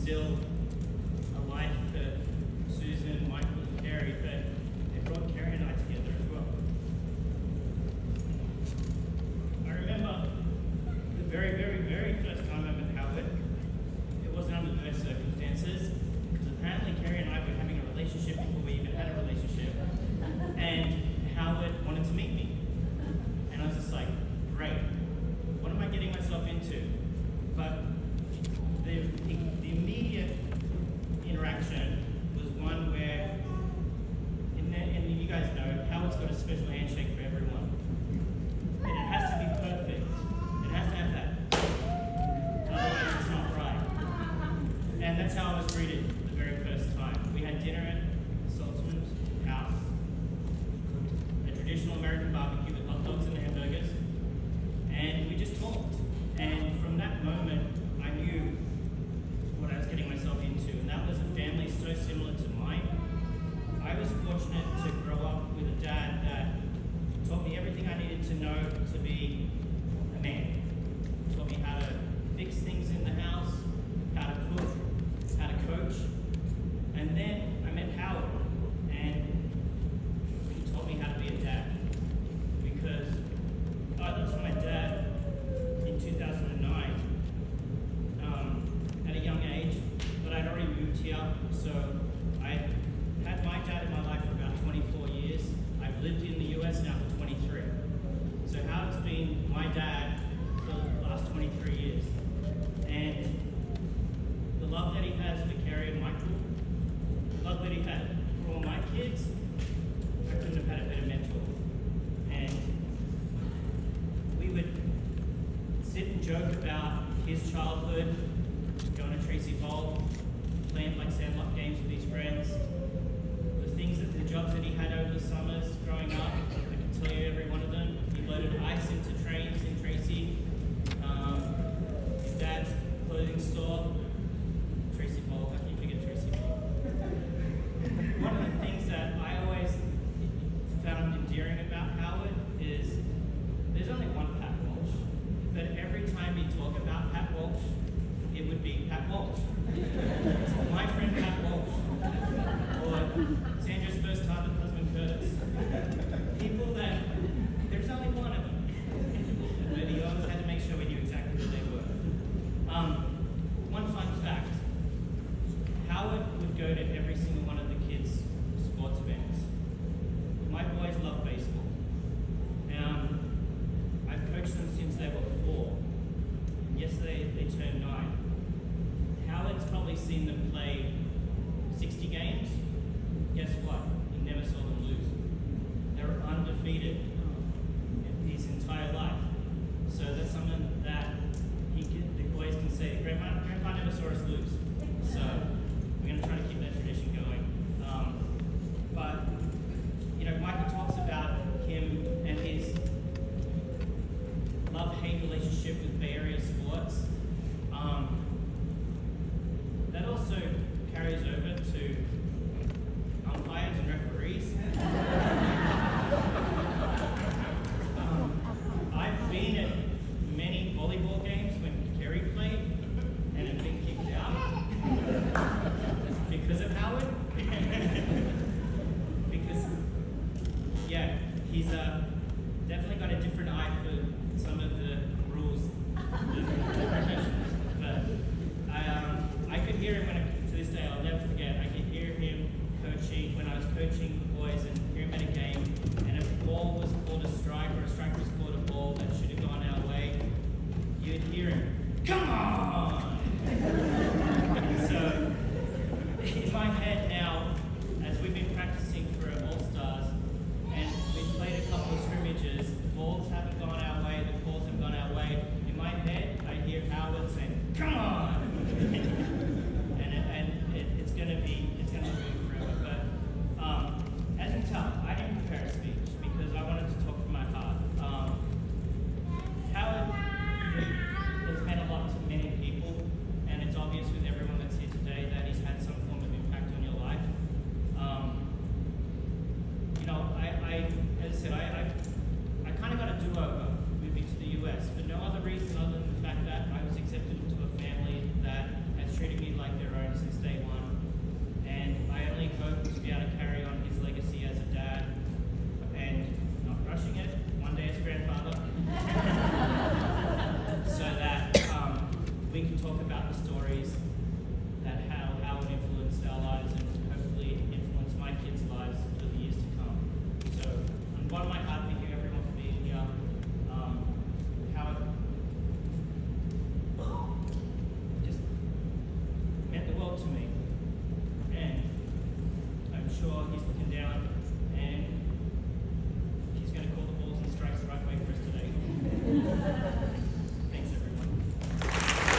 still a life for Susan, Michael, and Carrie, but it brought Carrie and I together as well. I remember the very, very, very first time I met Howard. It wasn't under those circumstances, because apparently Carrie and I were having a relationship before we even had a relationship, and Howard wanted to meet me. And I was just like, great, what am I getting myself into? But the immediate interaction was one where, and you guys know, Howard's got a special handshake for everyone. And it has to be perfect. It has to have that. Otherwise it's not right. And that's how I was greeted the very first time. We had dinner at Saltzman's house. A traditional American barbecue with hot dogs and hamburgers. And we just talked. And from that moment, I knew what I was getting myself into. And that was a family so similar to mine. I was fortunate to grow up with a dad that taught me everything I needed to know to be a man. Taught me how to fix things in the house, how to cook, how to coach. And then I met Howard, and he taught me how to be a dad. Because I lost my dad in 2009 at a young age, but I'd already moved here, so I had my dad in my life for about 24 years. I've lived in the US now for 23. So Howard's been my dad for the last 23 years. And the love that he has for Carrie and Michael, the love that he had for all my kids, I couldn't have had a better mentor. And we would sit and joke about his childhood, going to Tracy Bowl, playing like sandlot games with his friends, the jobs that he had over the summers growing up. I can tell you every one of them. He loaded ice into trains in Tracy. His dad's clothing store, Tracy Bowl. How can you forget Tracy Bowl? One of the things that I always found endearing about Howard is there's only one Pat Walsh, but every time he'd talk about Pat Walsh, it would be Pat Walsh. My friend Pat Walsh. Or Sandra's first time with husband Curtis. People that, there's only one of them. But he always had to make sure we knew exactly who they were. One fun fact. Howard would go to every single one of the kids' sports events. My boys love baseball. I've coached them since they were 4. And yesterday they turned 9. Howard's probably seen them play 60 games. Guess what? He never saw them lose. They were undefeated his entire life. So that's something that the boys can say, Grandpa never saw us lose. So we're going to try to keep that tradition going. But, you know, Michael talks about him and his love-hate relationship with Bay Area sports. That also carries over to umpires and referees. I've been at many volleyball games when Kerry played and have been kicked out because of Howard. Because, yeah, he's definitely got a different eye for some of the rules of the professionals. But I could hear him to this day, I'll never forget, I could hear him coaching, when I was coaching boys, and hear him at a game, and if a ball was called a strike, or a strike was called a ball that should have gone our way, you'd hear him, come on! So, in my head now, as we've been practicing for All-Stars, and we've played a couple of scrimmages, the balls haven't gone our way, the calls have gone our way, in my head, I hear Howard saying, come on! It's going to be forever. But as you can tell, I didn't prepare a speech because I wanted to talk from my heart. Howard has meant a lot to many people, and it's obvious sure he's looking down